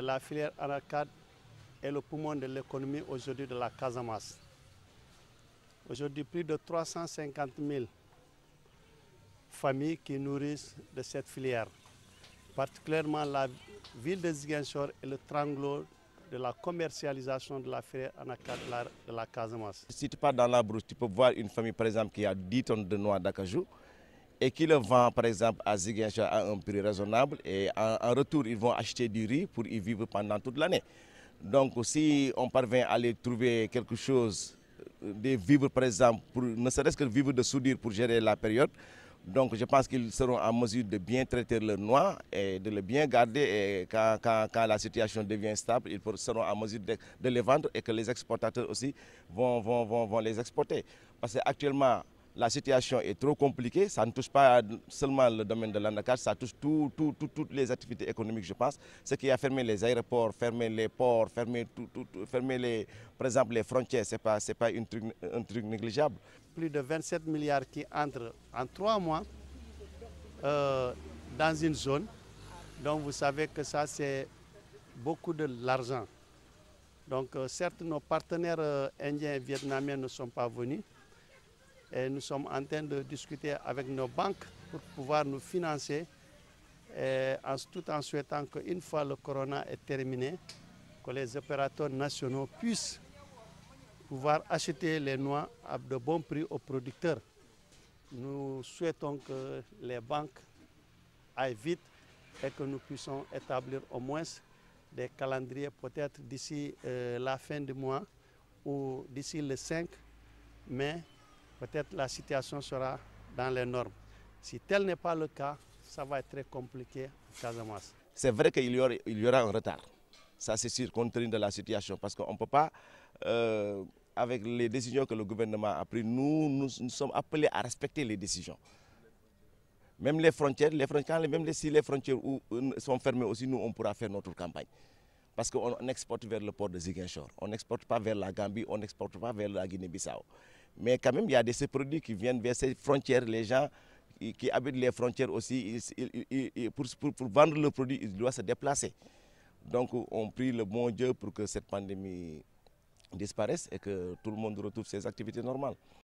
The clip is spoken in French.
la filière anacarde est le poumon de l'économie aujourd'hui de la Casamance. Aujourd'hui, plus de 350 000 familles qui nourrissent de cette filière. Particulièrement la ville de Ziguinchor est le tranglo de la commercialisation de la filière anacarde de la Casamance. Si tu pars dans la brousse, tu peux voir une famille par exemple qui a 10 tonnes de noix d'acajou et qui le vend par exemple à Ziguinchor à un prix raisonnable et en retour ils vont acheter du riz pour y vivre pendant toute l'année. Donc si on parvient à aller trouver quelque chose, des vivres par exemple, pour, ne serait-ce que vivre de soudure pour gérer la période, donc je pense qu'ils seront en mesure de bien traiter leurs noix et de les bien garder et quand la situation devient stable, ils seront en mesure de les vendre et que les exportateurs aussi vont les exporter. Parce qu'actuellement, la situation est trop compliquée, ça ne touche pas seulement le domaine de l'anacarde, ça touche toutes les activités économiques, je pense. Ce qui a fermé les aéroports, fermé les ports, fermé par exemple les frontières, ce n'est pas un truc négligeable. Plus de 27 milliards qui entrent en 3 mois dans une zone. Donc vous savez que ça c'est beaucoup de l'argent. Donc certes nos partenaires indiens et vietnamiens ne sont pas venus. Et nous sommes en train de discuter avec nos banques pour pouvoir nous financer, tout en souhaitant qu'une fois le corona est terminé, que les opérateurs nationaux puissent pouvoir acheter les noix à de bons prix aux producteurs. Nous souhaitons que les banques aillent vite et que nous puissions établir au moins des calendriers peut-être d'ici la fin du mois ou d'ici le 5 mai. Peut-être la situation sera dans les normes. Si tel n'est pas le cas, ça va être très compliqué en Casamance. C'est vrai qu'il y aura un retard. Ça c'est sûr, compte tenu de la situation. Parce qu'on ne peut pas, avec les décisions que le gouvernement a prises, nous sommes appelés à respecter les décisions. Même les frontières, même si les frontières sont fermées aussi, nous on pourra faire notre campagne. Parce qu'on exporte vers le port de Ziguinchor. On n'exporte pas vers la Gambie, on n'exporte pas vers la Guinée-Bissau. Mais quand même, il y a de ces produits qui viennent vers ces frontières. Les gens qui habitent les frontières aussi, pour vendre le produit, ils doivent se déplacer. Donc on prie le bon Dieu pour que cette pandémie disparaisse et que tout le monde retrouve ses activités normales.